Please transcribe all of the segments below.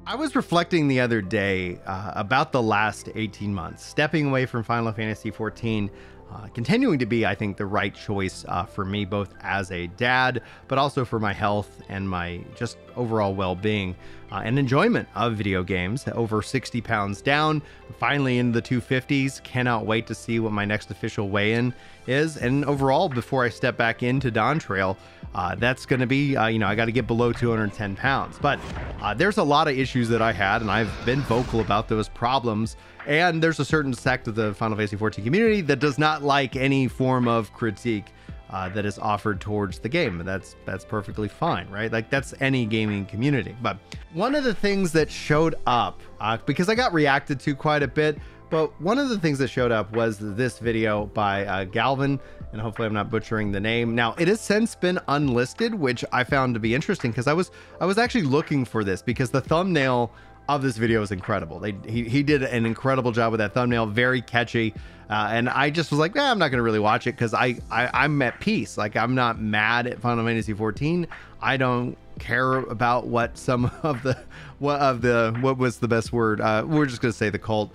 I was reflecting the other day about the last 18 months, stepping away from Final Fantasy XIV, continuing to be, I think, the right choice for me, both as a dad, but also for my health and my just overall well-being and enjoyment of video games. Over 60 pounds down, finally in the 250s. Cannot wait to see what my next official weigh-in is. And overall, before I step back into Dawn Trail, that's going to be, I got to get below 210 pounds. But there's a lot of issues that I had, and I've been vocal about those problems. And there's a certain sect of the Final Fantasy XIV community that does not like any form of critique that is offered towards the game. That's perfectly fine, right? Like, that's any gaming community. But one of the things that showed up, because I got reacted to quite a bit, but one of the things that showed up was this video by Galvin, and hopefully I'm not butchering the name. Now, it has since been unlisted, which I found to be interesting because I was actually looking for this because the thumbnail of this video is incredible. He did an incredible job with that thumbnail, very catchy. And I just was like, I'm not going to really watch it because I'm at peace. Like, I'm not mad at Final Fantasy XIV. I don't care about what some of the, what was the best word? We're just going to say the cult,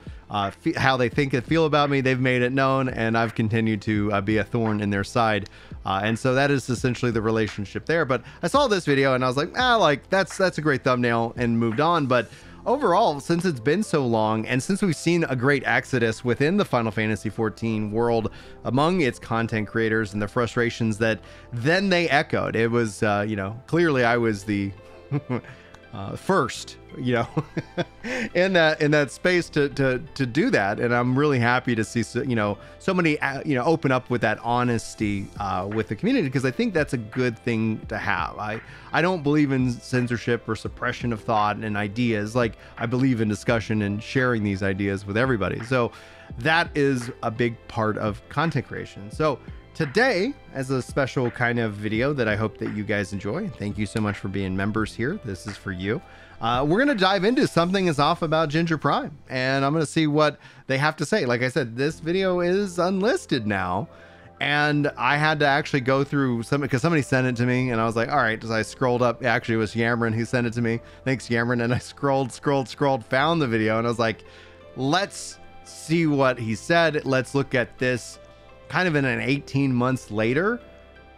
how they think and feel about me. They've made it known, and I've continued to be a thorn in their side. And so that is essentially the relationship there. But I saw this video and I was like, that's a great thumbnail, and moved on. But overall, since it's been so long, and since we've seen a great exodus within the Final Fantasy XIV world among its content creators and the frustrations that then they echoed, it was, clearly I was the first, in that space to do that. And I'm really happy to see, so many, open up with that honesty with the community, because I think that's a good thing to have. I don't believe in censorship or suppression of thought and ideas. Like, I believe in discussion and sharing these ideas with everybody. So that is a big part of content creation. So today, as a special kind of video that I hope that you guys enjoy, thank you so much for being members here. This is for you. We're going to dive into Something Is Off About Ginger Prime, and I'm going to see what they have to say. Like I said, this video is unlisted now, and I had to actually go through some, because somebody sent it to me, and I was like, all right, as I scrolled up, actually it was Yamron who sent it to me. Thanks, Yamron. And I scrolled, found the video, and I was like, let's see what he said. Let's look at this kind of in an 18 months later.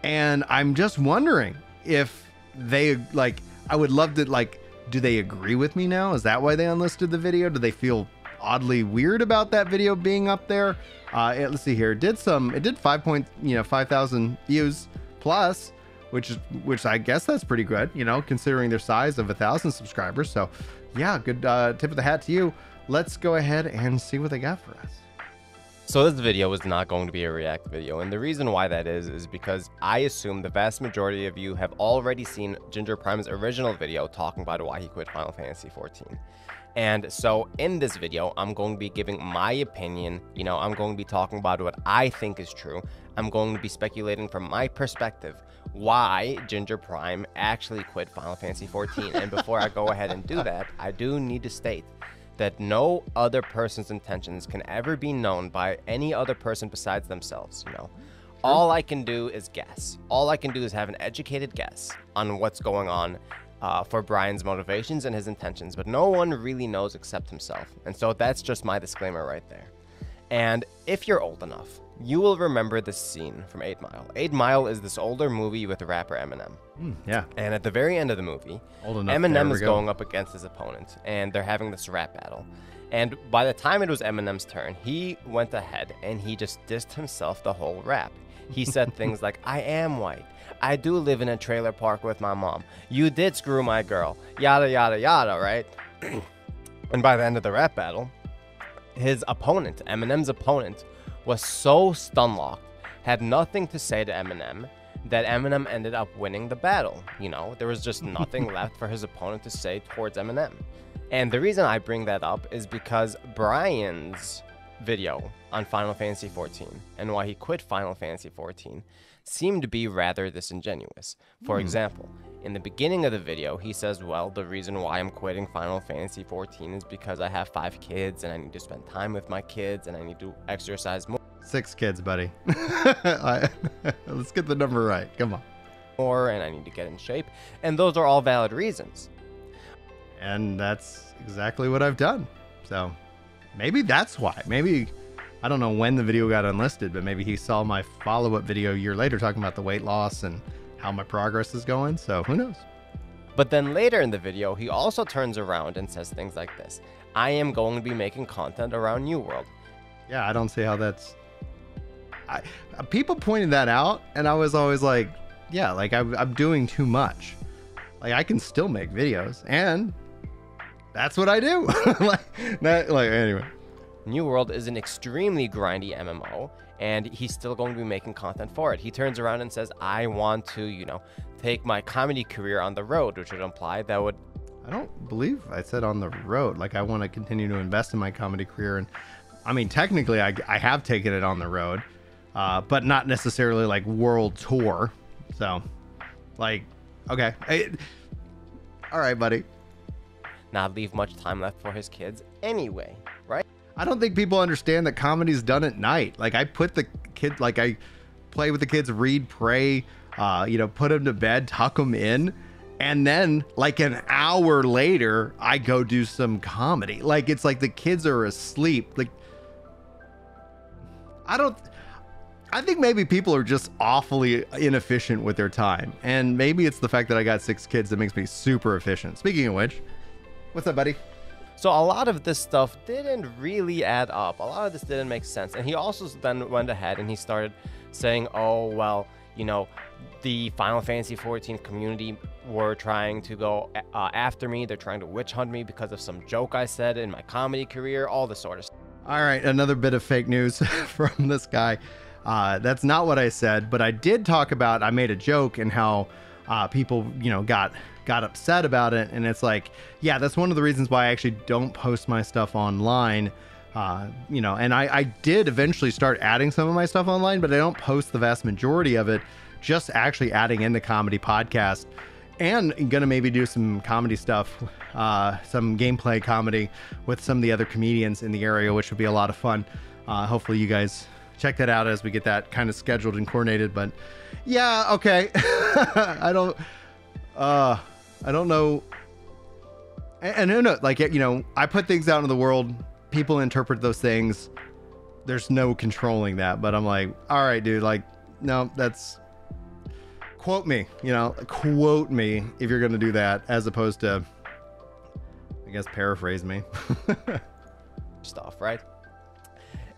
And I'm just wondering if they, like, I would love to, like, do they agree with me now? Is that why they unlisted the video? Do they feel oddly weird about that video being up there? Let's see here. It did 5,000 views plus, which I guess that's pretty good, considering their size of 1,000 subscribers. So yeah, good tip of the hat to you. Let's go ahead and see what they got for us. So this video is not going to be a react video, and the reason why that is because I assume the vast majority of you have already seen Ginger Prime's original video talking about why he quit Final Fantasy XIV. And so in this video, I'm going to be giving my opinion. I'm going to be talking about what I think is true. I'm going to be speculating from my perspective why Ginger Prime actually quit Final Fantasy XIV. And before I go ahead and do that, I do need to state that no other person's intentions can ever be known by any other person besides themselves. All I can do is guess. All I can do is have an educated guess on what's going on for Brian's motivations and his intentions, but no one really knows except himself. And so that's just my disclaimer right there. And if you're old enough, you will remember this scene from 8 Mile. 8 Mile is this older movie with rapper Eminem. Yeah. And at the very end of the movie, Eminem is going up against his opponent, and they're having this rap battle. And by the time it was Eminem's turn, he went ahead and he just dissed himself the whole rap. He said things like, I am white. I do live in a trailer park with my mom. You did screw my girl. Yada, yada, yada, right? And by the end of the rap battle, his opponent, Eminem's opponent, was so stun-locked, had nothing to say to Eminem, that Eminem ended up winning the battle. There was just nothing left for his opponent to say towards Eminem. And the reason I bring that up is because Brian's video on Final Fantasy XIV and why he quit Final Fantasy XIV seemed to be rather disingenuous. For example, in the beginning of the video, he says, well, the reason why I'm quitting Final Fantasy XIV is because I have 5 kids and I need to spend time with my kids and I need to exercise more. 6 kids, buddy. Let's get the number right. Come on. And I need to get in shape. And those are all valid reasons. And that's exactly what I've done. So maybe that's why. Maybe, I don't know when the video got unlisted, but maybe he saw my follow-up video a year later talking about the weight loss and how my progress is going. So who knows? But then later in the video, he also turns around and says things like this. I am going to be making content around New World. Yeah, I don't see how that's... people pointed that out, and I was always like, yeah, like I'm doing too much. Like I can still make videos, and that's what I do. Anyway. New World is an extremely grindy MMO, and he's still going to be making content for it. He turns around and says, I want to, take my comedy career on the road, which would imply that would... I don't believe I said on the road. Like, I want to continue to invest in my comedy career. And I mean, technically, I have taken it on the road, but not necessarily like world tour. So, like, okay. All right, buddy. Not leave much time left for his kids anyway, right? I don't think people understand that comedy's done at night. Like, I put the kids, like, I play with the kids, read, pray, put them to bed, tuck them in. And then like an hour later, I go do some comedy. Like, it's like the kids are asleep. Like, I think maybe people are just awfully inefficient with their time. And maybe it's the fact that I got 6 kids that makes me super efficient. Speaking of which, what's up, buddy? So a lot of this stuff didn't really add up. A lot of this didn't make sense. And he also then went ahead and he started saying, oh, well, the Final Fantasy 14 community were trying to go after me. They're trying to witch hunt me because of some joke I said in my comedy career, all this sort of stuff. All right, another bit of fake news from this guy. That's not what I said, but I did talk about, I made a joke and how people, got upset about it. And it's like, yeah, that's one of the reasons why I actually don't post my stuff online. And I did eventually start adding some of my stuff online, but I don't post the vast majority of it, just actually adding in the comedy podcast, and gonna maybe do some comedy stuff, some gameplay comedy with some of the other comedians in the area, which would be a lot of fun. Hopefully you guys check that out as we get that kind of scheduled and coordinated. But yeah, okay. I don't know. And no, like, I put things out into the world. People interpret those things. There's no controlling that, but I'm like, all right, dude, like, no, that's, quote me, quote me if you're going to do that, as opposed to, I guess, paraphrase me. Stuff, right?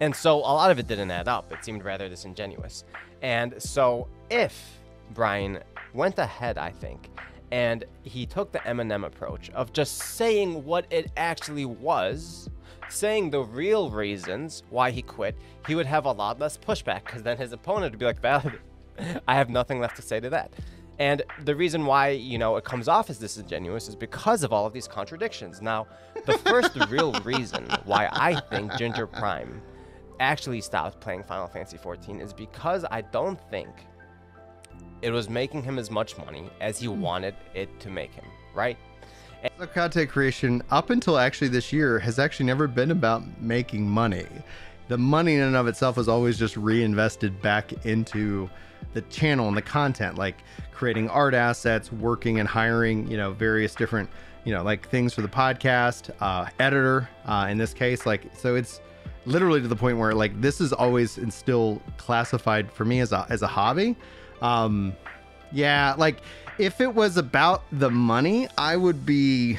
And so a lot of it didn't add up. It seemed rather disingenuous. And so if Brian went ahead, I think, and he took the Eminem approach of just saying what it actually was, saying the real reasons why he quit, he would have a lot less pushback, because then his opponent would be like, valid. I have nothing left to say to that. And the reason why, it comes off as disingenuous is because of all of these contradictions. Now, the first real reason why I think Ginger Prime actually stopped playing Final Fantasy 14 is because I don't think it was making him as much money as he wanted it to make him, right? So content creation, up until actually this year, has actually never been about making money. The money in and of itself is always just reinvested back into the channel and the content, like creating art assets, working and hiring, various different, like things for the podcast, editor, in this case, like, so it's literally to the point where like, this is always and still classified for me as a hobby. Yeah, like if it was about the money, I would be,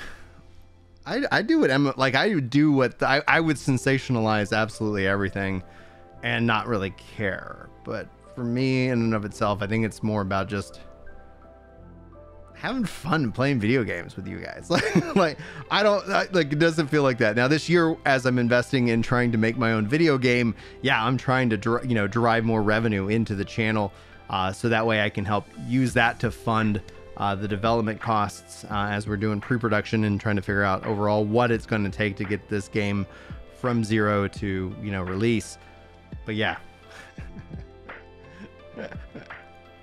I do what like I would do what I would sensationalize absolutely everything and not really care. But for me in and of itself, I think it's more about just having fun playing video games with you guys. Like it doesn't feel like that. Now this year, as I'm investing in trying to make my own video game, yeah, I'm trying to drive more revenue into the channel. So that way I can help use that to fund the development costs as we're doing pre-production and trying to figure out overall what it's going to take to get this game from zero to, release. But yeah.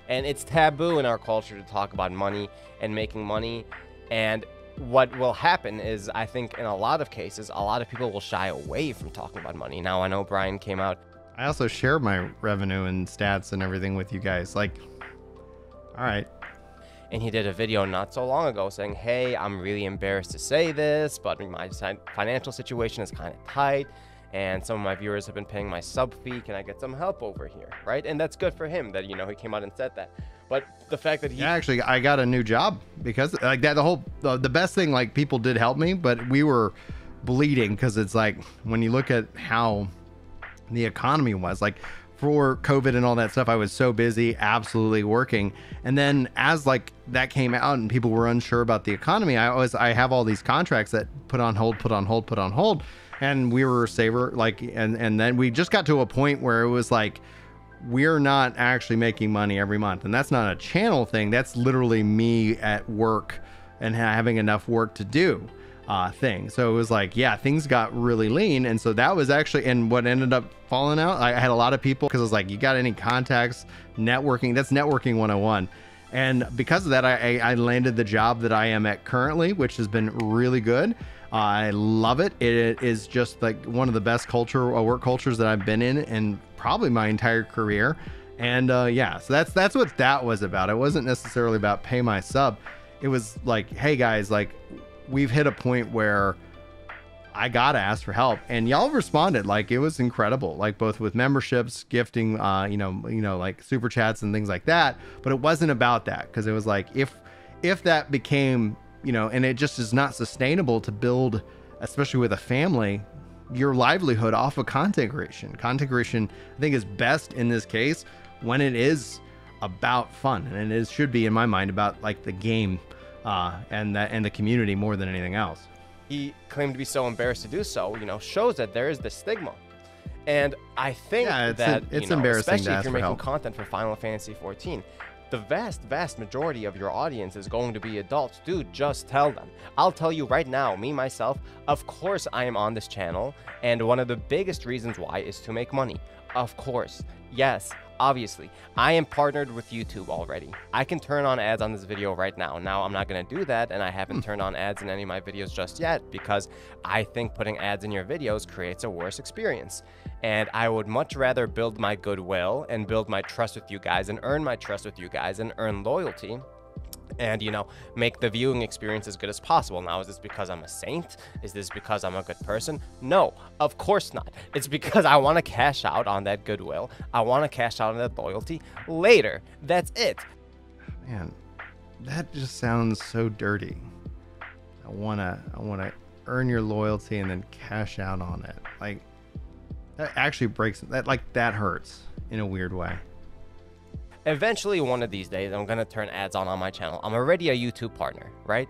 And it's taboo in our culture to talk about money and making money. And what will happen is, I think in a lot of cases, a lot of people will shy away from talking about money. Now, I know Brian came out. I also share my revenue and stats and everything with you guys. Like, all right. And he did a video not so long ago saying, hey, I'm really embarrassed to say this, but my financial situation is kind of tight, and some of my viewers have been paying my sub fee. Can I get some help over here, right? And that's good for him that, you know, he came out and said that. But the fact that he... Yeah, actually, I got a new job because like that, the best thing, like, people did help me, but we were bleeding because it's like, when you look at how the economy was, like, for COVID and all that stuff, I was so busy absolutely working. And then as like that came out and people were unsure about the economy, I have all these contracts that put on hold. And we were and then we just got to a point where it was like, we're not actually making money every month. And that's not a channel thing. That's literally me at work and having enough work to do thing. So it was like, yeah, things got really lean. And so that was actually, and what ended up falling out, I had a lot of people, because I was like, you got any contacts, networking? That's networking 101. And because of that, I landed the job that I am at currently, which has been really good. I love it. It is just like one of the best work cultures that I've been in probably my entire career. And yeah, so that's what that was about. It wasn't necessarily about pay my sub. It was like, hey guys, like, we've hit a point where I gotta ask for help, and y'all responded. Like, it was incredible, like both with memberships, gifting, you know, like super chats and things like that. But it wasn't about that, because it was like, if that became, you know, and it just is not sustainable to build, especially with a family, your livelihood off of content creation. Content creation, I think, is best in this case when it is about fun, and it should be, in my mind, about like the game and the community more than anything else. He claimed to be so embarrassed to do so, you know, shows that there is this stigma. And I think it's embarrassing, especially if you're making help. Content for Final Fantasy 14, the vast majority of your audience is going to be adults. Dude, just tell them. I'll tell you right now, me, myself, of course I am on this channel, and one of the biggest reasons why is to make money. Of course. Yes, obviously. I am partnered with YouTube already. I can turn on ads on this video right now. Now, I'm not going to do that, and I haven't turned on ads in any of my videos just yet, because I think putting ads in your videos creates a worse experience. And I would much rather build my goodwill and build my trust with you guys and earn my trust with you guys and earn loyalty, and, you know, make the viewing experience as good as possible. Now, is this because I'm a saint? Is this because I'm a good person? No, of course not. It's because I want to cash out on that goodwill. I want to cash out on that loyalty later. That's it. Man, that just sounds so dirty. I want to earn your loyalty and then cash out on it. Like, that actually breaks that. Like, that hurts in a weird way. Eventually, one of these days, I'm going to turn ads on my channel. I'm already a YouTube partner, right?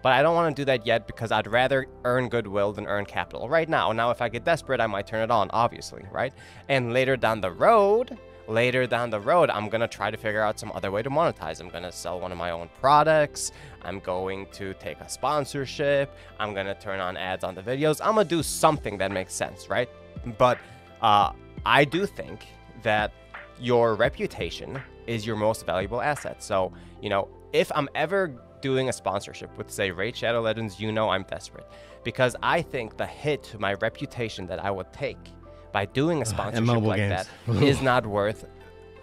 But I don't want to do that yet, because I'd rather earn goodwill than earn capital right now. Now, if I get desperate, I might turn it on, obviously, right? And later down the road, I'm going to try to figure out some other way to monetize. I'm going to sell one of my own products. I'm going to take a sponsorship. I'm going to turn on ads on the videos. I'm going to do something that makes sense, right? But I do think that your reputation is your most valuable asset. So, you know, if I'm ever doing a sponsorship with, say, Raid Shadow Legends, you know I'm desperate, because I think the hit to my reputation that I would take by doing a sponsorship like that is not worth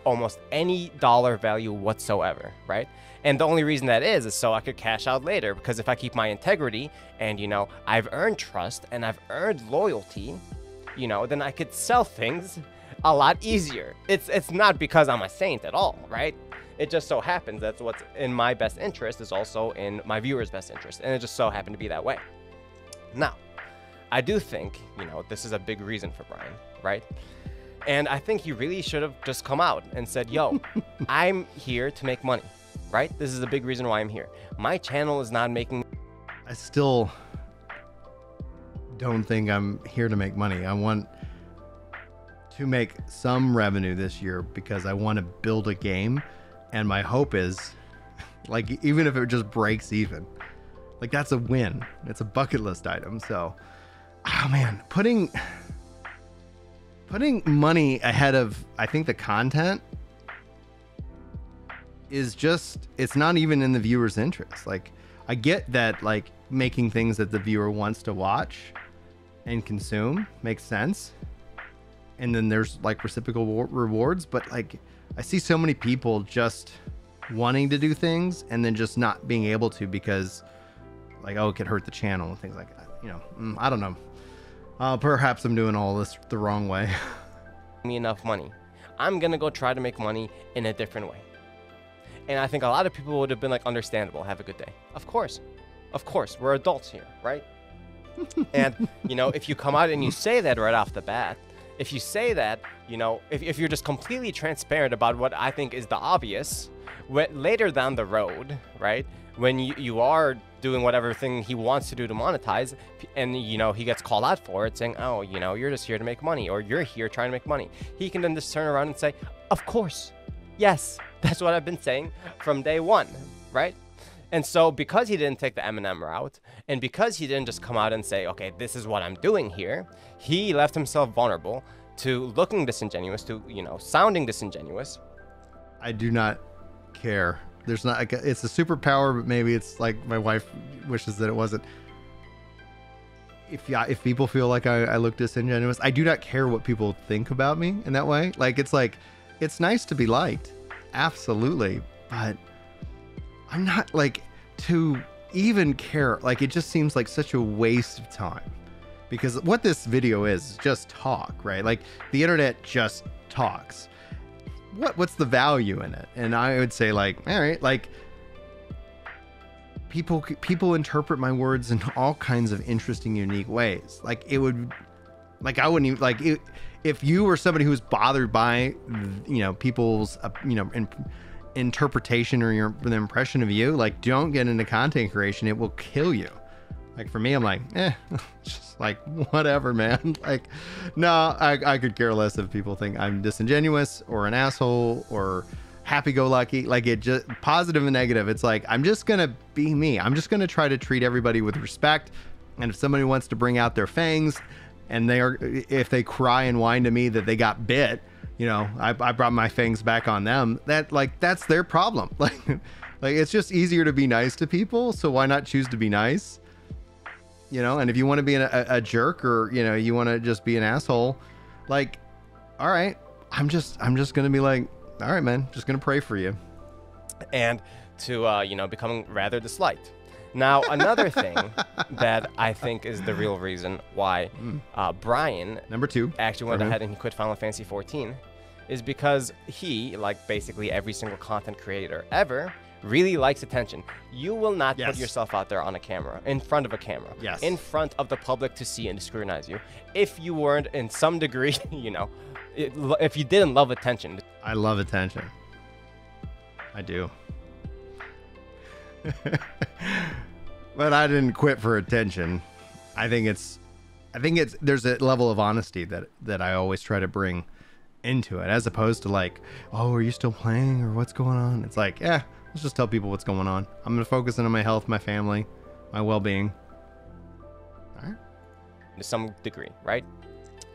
almost any dollar value whatsoever, right? And the only reason that is so I could cash out later, because if I keep my integrity and, you know, I've earned trust and I've earned loyalty, you know, then I could sell things a lot easier. It's not because I'm a saint at all, right? It just so happens that's what's in my best interest is also in my viewers' best interest, and it just so happened to be that way. Now, I do think, you know, this is a big reason for Brian, right? And I think he really should have just come out and said, yo, I'm here to make money, right? This is a big reason why I'm here. My channel is not making... I still don't think I'm here to make money. I want to make some revenue this year because I want to build a game, and my hope is, like, even if it just breaks even, like, that's a win. It's a bucket list item. So, oh man, putting money ahead of, I think, the content is just, it's not even in the viewer's interest. Like, I get that, like, making things that the viewer wants to watch and consume makes sense, and then there's like reciprocal rewards, but like, I see so many people just wanting to do things and then just not being able to because like, oh, it could hurt the channel and things like that. You know, I don't know. Perhaps I'm doing all this the wrong way. Me enough money. I'm going to go try to make money in a different way. And I think a lot of people would have been like, understandable, have a good day. Of course, we're adults here, right? And, you know, if you come out and you say that right off the bat, if you say that, you know, if you're just completely transparent about what I think is the obvious, later down the road, right, when you are doing whatever thing he wants to do to monetize, and, you know, he gets called out for it, saying, oh, you know, you're just here to make money, or you're here trying to make money, he can then just turn around and say, of course, yes, that's what I've been saying from day one, right? And so because he didn't take the Eminem route, and because he didn't just come out and say, okay, this is what I'm doing here, he left himself vulnerable to looking disingenuous, to, you know, sounding disingenuous. I do not care. There's not, like, it's a superpower, but maybe it's like my wife wishes that it wasn't. If people feel like I look disingenuous, I do not care what people think about me in that way. Like, it's nice to be liked. Absolutely. But I'm not like to even care. Like, it just seems like such a waste of time, because what this video is just talk, right? Like, the internet just talks. What's the value in it? And I would say, like, all right, like, people interpret my words in all kinds of interesting, unique ways. Like, it would, like, I wouldn't even, like, if you were somebody who's bothered by, you know, people's, you know, interpretation or the impression of you, like, don't get into content creation. It will kill you. Like, for me, I'm like, just like, whatever, man. Like, no, I could care less if people think I'm disingenuous or an asshole or happy-go-lucky. Like, it just, positive and negative. It's like, I'm just gonna be me. I'm just gonna try to treat everybody with respect. And if somebody wants to bring out their fangs, and if they cry and whine to me that they got bit, you know, I brought my fangs back on them, that's their problem. Like, it's just easier to be nice to people. So why not choose to be nice? You know, and if you want to be a jerk, or, you know, you want to just be an asshole, like, all right, I'm just going to be like, all right, man, just going to pray for you. And to, you know, becoming rather disliked. Now, another thing that I think is the real reason why Brian, number 2, actually went ahead and he quit Final Fantasy 14 is because he, like basically every single content creator ever, really likes attention. You will not put yourself out there on a camera, in front of a camera, in front of the public to see and to scrutinize you, if you weren't in some degree, you know, if you didn't love attention. I love attention. I do. But I didn't quit for attention. I think there's a level of honesty that I always try to bring into it, as opposed to like, oh, are you still playing, or what's going on? It's like, yeah, let's just tell people what's going on. I'm going to focus on my health, my family, my well-being. All right. To some degree, right?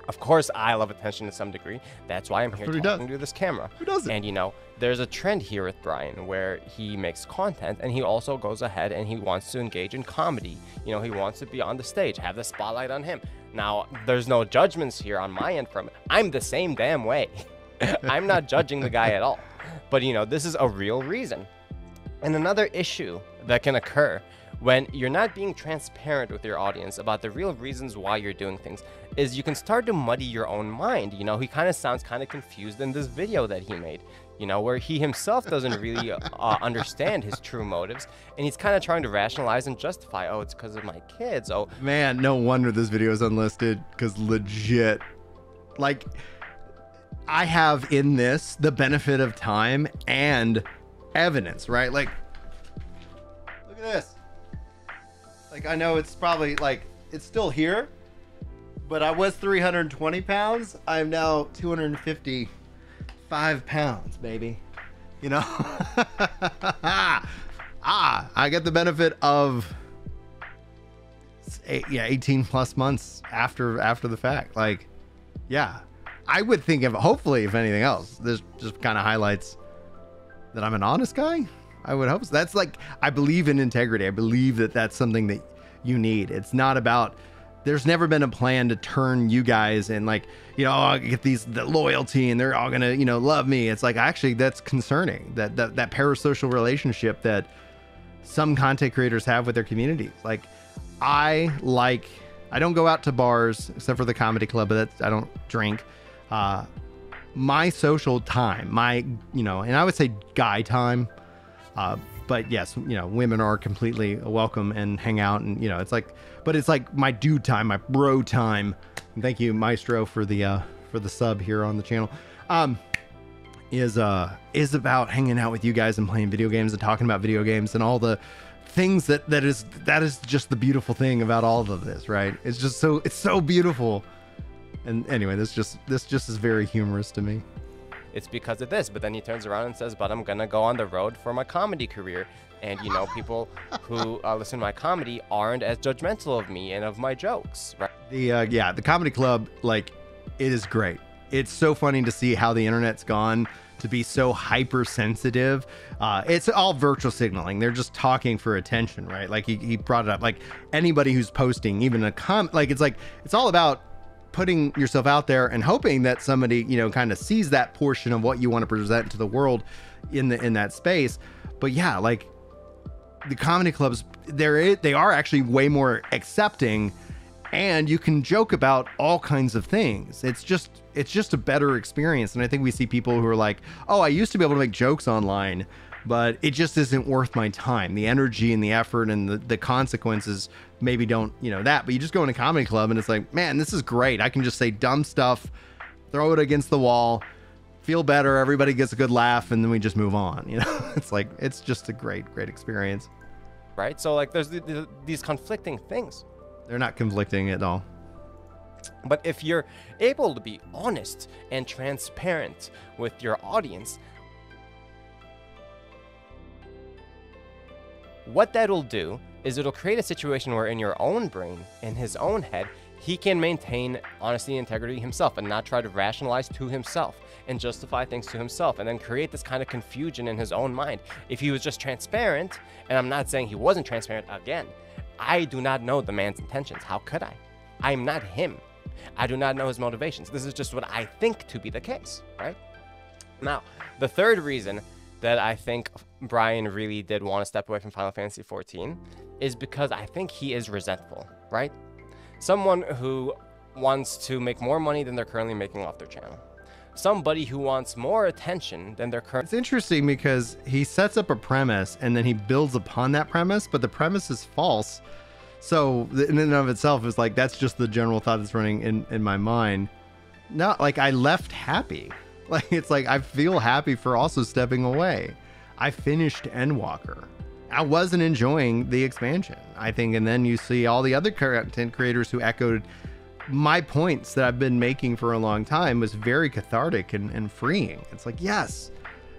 Of course, I love attention to some degree. That's why I'm here talking to this camera. Who doesn't? And, you know, there's a trend here with Brian where he makes content, and he also goes ahead and he wants to engage in comedy. You know, he wants to be on the stage, have the spotlight on him. Now, there's no judgments here on my end from it. I'm the same damn way. I'm not judging the guy at all. But, you know, this is a real reason. And another issue that can occur when you're not being transparent with your audience about the real reasons why you're doing things is you can start to muddy your own mind. You know, he kind of sounds kind of confused in this video that he made, you know, where he himself doesn't really understand his true motives, and he's kind of trying to rationalize and justify, oh, it's because of my kids. Oh, man, no wonder this video is unlisted, because legit, like, I have in this the benefit of time and evidence, right? Like, look at this. Like, I know it's probably, like, it's still here, but I was 320 pounds. I'm now 255 pounds, baby. You know? I get the benefit of 18 plus months after the fact. Like, yeah, I would think of, hopefully, if anything else, this just kind of highlights that I'm an honest guy. I would hope so. That's like, I believe in integrity. I believe that that's something that you need. It's not about there's never been a plan to turn you guys and like, you know, I'll get the loyalty and they're all gonna, you know, love me. It's like, actually, that's concerning, that parasocial relationship that some content creators have with their communities. Like, I don't go out to bars except for the comedy club, but I don't drink. My social time, and I would say guy time, but yes, you know, women are completely welcome and hang out, and you know, it's like my dude time, my bro time. And thank you, Maestro, for the sub here on the channel. Is about hanging out with you guys and playing video games and talking about video games and all the things that is just the beautiful thing about all of this, right? It's so beautiful. And anyway, this just is very humorous to me. It's because of this, but then he turns around and says, but I'm gonna go on the road for my comedy career. And you know, people who listen to my comedy aren't as judgmental of me and of my jokes, right? The comedy club, like, it is great. It's so funny to see how the internet's gone to be so hypersensitive. It's all virtual signaling. They're just talking for attention, right? Like he brought it up, like anybody who's posting even a like it's all about putting yourself out there and hoping that somebody, you know, kind of sees that portion of what you want to present to the world in that space. But yeah, like the comedy clubs, they are actually way more accepting, and you can joke about all kinds of things. It's just a better experience. And I think we see people who are like, oh, I used to be able to make jokes online, but it just isn't worth my time. The energy and the effort and the consequences maybe don't, you know, that. But you just go in a comedy club and it's like, man, this is great. I can just say dumb stuff, throw it against the wall, feel better. Everybody gets a good laugh, and then we just move on. You know, it's like, it's just a great experience. Right. So like there's these conflicting things. They're not conflicting at all. But if you're able to be honest and transparent with your audience, what that'll do is it'll create a situation where in your own brain, in his own head, he can maintain honesty and integrity himself and not try to rationalize to himself and justify things to himself and then create this kind of confusion in his own mind. If he was just transparent, and I'm not saying he wasn't transparent again, I do not know the man's intentions. How could I? I'm not him. I do not know his motivations. This is just what I think to be the case, right? Now, the third reason that I think Brian really did want to step away from Final Fantasy XIV is because I think he is resentful, right? Someone who wants to make more money than they're currently making off their channel. Somebody who wants more attention than they're currently... It's interesting because he sets up a premise and then he builds upon that premise, but the premise is false. So in and of itself is like, that's just the general thought that's running in my mind. Not like I left happy. Like, it's like, I feel happy for also stepping away. I finished Endwalker. I wasn't enjoying the expansion, I think. And then you see all the other content creators who echoed my points that I've been making for a long time was very cathartic and freeing. It's like, yes,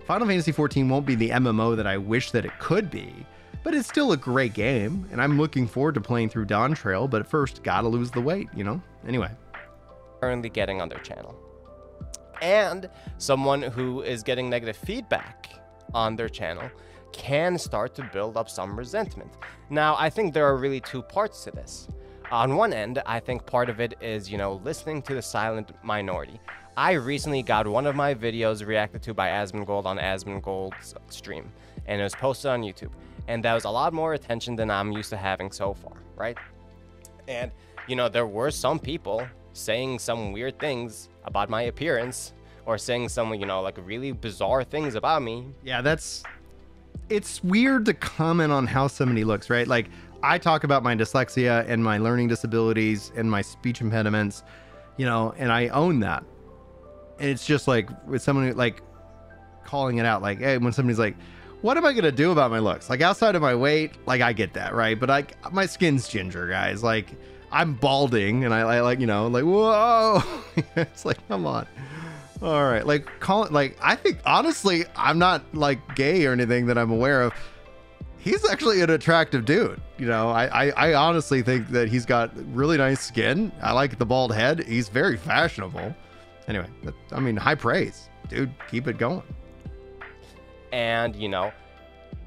Final Fantasy XIV won't be the MMO that I wish that it could be, but it's still a great game. And I'm looking forward to playing through Dawn Trail, but at first, gotta lose the weight, you know? Anyway. Currently getting on their channel. And someone who is getting negative feedback on their channel can start to build up some resentment. Now, I think there are really two parts to this. On one end, I think part of it is, you know, listening to the silent minority. I recently got one of my videos reacted to by Asmongold on Asmongold's stream, and it was posted on YouTube. And that was a lot more attention than I'm used to having so far, right? And, you know, there were some people saying some weird things about my appearance or saying some, you know, like really bizarre things about me. Yeah, it's weird to comment on how somebody looks, right? Like, I talk about my dyslexia and my learning disabilities and my speech impediments, you know, and I own that. And it's just like with someone like calling it out, like, hey, when somebody's like, what am I gonna do about my looks? Like, outside of my weight, like, I get that, right? But my skin's ginger, guys. Like, I'm balding, and I like, you know, like, whoa. It's like, come on. All right, like, I think honestly, I'm not like gay or anything that I'm aware of. He's actually an attractive dude. You know, I honestly think that he's got really nice skin. I like the bald head. He's very fashionable. Anyway, I mean, high praise, dude. Keep it going. And, you know,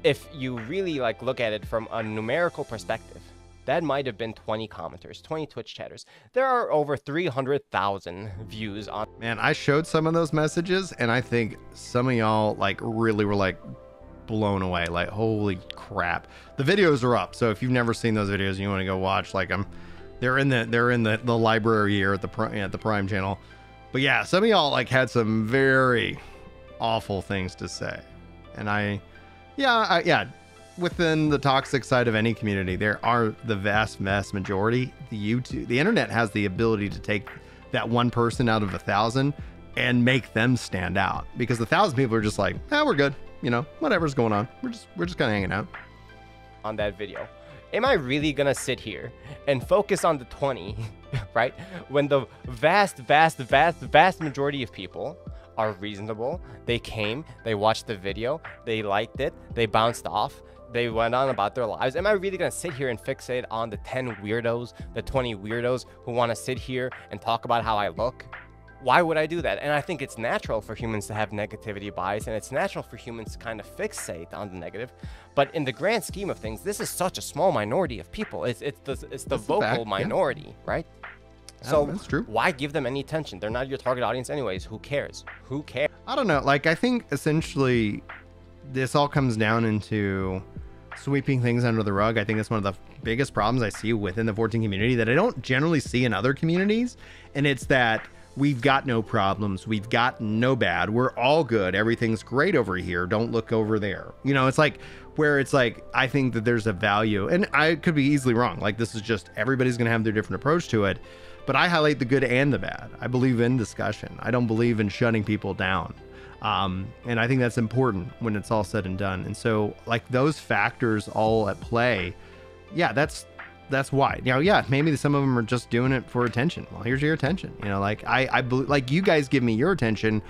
if you really like look at it from a numerical perspective, that might have been 20 commenters, 20 Twitch chatters. There are over 300,000 views on. Man, I showed some of those messages, and I think some of y'all like really were like blown away. Like, holy crap! The videos are up, so if you've never seen those videos and you want to go watch, like, they're in the library here at the Prime channel. But yeah, some of y'all like had some very awful things to say, and yeah. Within the toxic side of any community, there are the vast majority. The internet has the ability to take that one person out of 1,000 and make them stand out, because 1,000 people are just like, we're good, you know, whatever's going on, we're just kind of hanging out. On that video, am I really gonna sit here and focus on the 20, right? When the vast majority of people are reasonable. They came, they watched the video, they liked it, they bounced off, they went on about their lives. Am I really going to sit here and fixate on the 10 weirdos, the 20 weirdos who want to sit here and talk about how I look? Why would I do that? And I think it's natural for humans to have negativity bias, and it's natural for humans to kind of fixate on the negative. But in the grand scheme of things, this is such a small minority of people. It's the vocal minority, right? So that's true. Why give them any attention? They're not your target audience anyways. Who cares? Who cares? I don't know. Like, I think essentially this all comes down into sweeping things under the rug. I think that's one of the biggest problems I see within the 14 community that I don't generally see in other communities. And it's that we've got no problems. We've got no bad. We're all good. Everything's great over here. Don't look over there. You know, it's like where it's like, I think that there's a value, and I could be easily wrong. Like, this is just, everybody's going to have their different approach to it. But I highlight the good and the bad. I believe in discussion. I don't believe in shutting people down. And I think that's important when it's all said and done. And so, like, those factors all at play, yeah, that's why. You know, yeah, maybe some of them are just doing it for attention. Well, here's your attention. You know, like I believe, like, you guys give me your attention.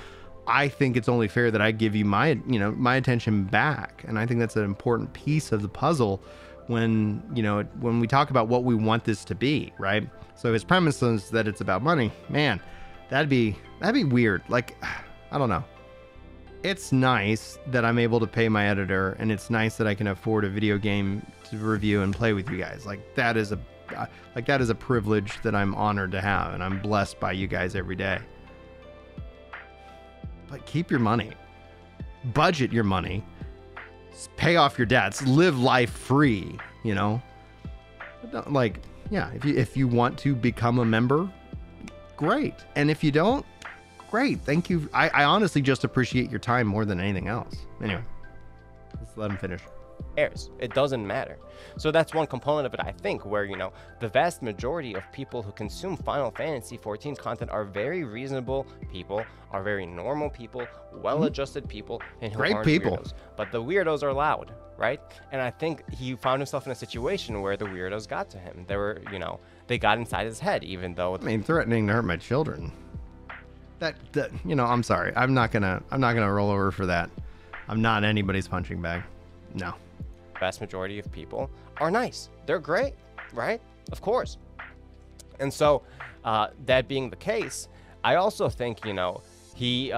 I think it's only fair that I give you my, you know, my attention back. And I think that's an important piece of the puzzle when, you know, when we talk about what we want this to be, right? So his premise is that it's about money. Man, that'd be weird. Like, I don't know. It's nice that I'm able to pay my editor, and it's nice that I can afford a video game to review and play with you guys. Like, that is a privilege that I'm honored to have, and I'm blessed by you guys every day. But keep your money, budget your money, pay off your debts, live life free, you know? Like, yeah, if you want to become a member, great. And if you don't, great. Thank you. I honestly just appreciate your time more than anything else. Anyway, let's let him finish. It doesn't matter. So that's one component of it, I think, where, you know, the vast majority of people who consume Final Fantasy 14 content are very reasonable people, are very normal people, well-adjusted people, and who aren't weirdos. But the weirdos are loud, right? And I think he found himself in a situation where the weirdos got to him. They were, you know, they got inside his head, even though... I mean, threatening to hurt my children. That you know, I'm sorry. I'm not gonna roll over for that. I'm not anybody's punching bag. No. Vast majority of people are nice. They're great, right? Of course. And so, that being the case, I also think, you know, he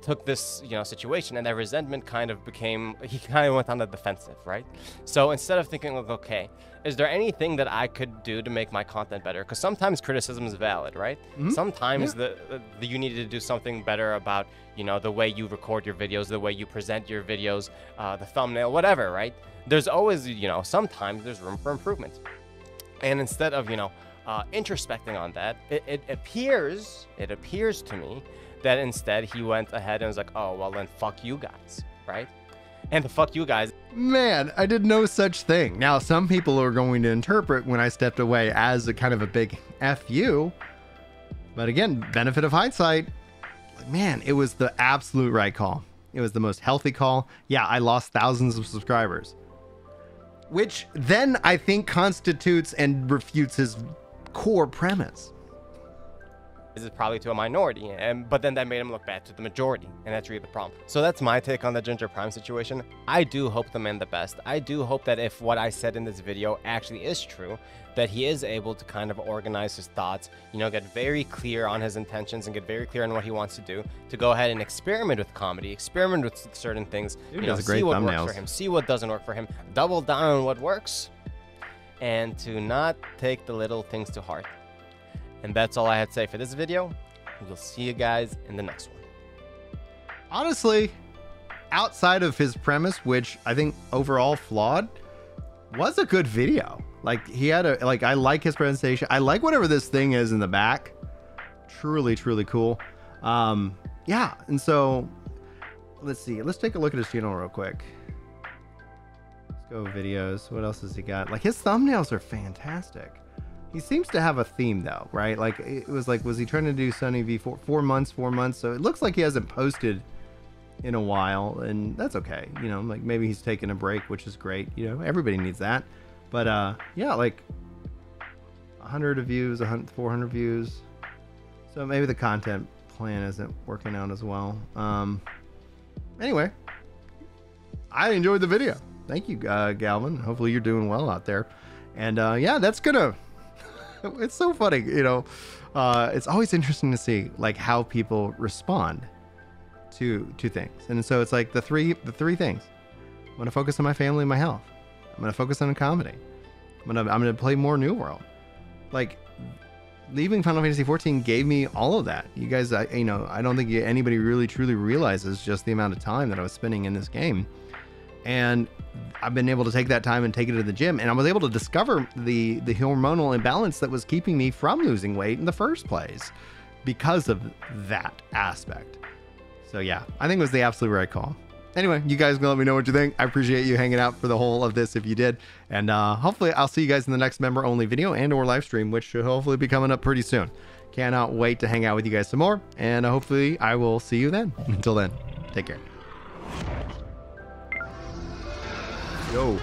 took this, you know, situation, and that resentment kind of became, he kind of went on the defensive, right? So instead of thinking, like, okay, is there anything that I could do to make my content better? Because sometimes criticism is valid, right? Sometimes you need to do something better about, you know, the way you record your videos, the way you present your videos, the thumbnail, whatever, right? There's always, you know, sometimes there's room for improvement. And instead of, you know, introspecting on that, it appears to me that instead he went ahead and was like, oh, well then fuck you guys, right? And the fuck you guys. Man, I did no such thing. Now, some people are going to interpret when I stepped away as a kind of a big F you. But again, benefit of hindsight, like, man, it was the absolute right call. It was the most healthy call. Yeah, I lost thousands of subscribers, which then I think constitutes and refutes his core premise. This is probably to a minority, but then that made him look bad to the majority, and that's really the problem. So that's my take on the Ginger Prime situation. I do hope the man the best. I do hope that if what I said in this video actually is true, that he is able to kind of organize his thoughts, you know, get very clear on his intentions and get very clear on what he wants to do, to go ahead and experiment with comedy, experiment with certain things, you know, see what works for him, see what doesn't work for him, double down on what works, and to not take the little things to heart. And that's all I had to say for this video. We'll see you guys in the next one. Honestly, outside of his premise, which I think overall flawed, was a good video. Like, he had a, like, I like his presentation. I like whatever this thing is in the back. Truly, truly cool. Yeah, and so let's see. Let's take a look at his channel real quick. Let's go videos. What else has he got? Like, his thumbnails are fantastic. He seems to have a theme though, right? Like, it was like, was he trying to do Sunny V 4 months? So it looks like he hasn't posted in a while, and that's okay. You know, like, maybe he's taking a break, which is great. You know, everybody needs that. But yeah, like 100 views, 400 views. So maybe the content plan isn't working out as well. Anyway, I enjoyed the video. Thank you, Galvin. Hopefully you're doing well out there. And yeah, that's gonna, it's so funny, you know, it's always interesting to see like how people respond to things. And so it's like the three things. I'm gonna focus on my family and my health. I'm gonna focus on comedy. I'm gonna play more New World. Like, leaving Final Fantasy 14 gave me all of that. You guys, you know, I don't think anybody really truly realizes just the amount of time that I was spending in this game. And I've been able to take that time and take it to the gym, and I was able to discover the hormonal imbalance that was keeping me from losing weight in the first place because of that aspect. So yeah, I think it was the absolute right call. Anyway, you guys can let me know what you think. I appreciate you hanging out for the whole of this if you did. And hopefully I'll see you guys in the next member only video and or live stream, which should hopefully be coming up pretty soon. Cannot wait to hang out with you guys some more. And hopefully I will see you then. Until then, take care. Yo.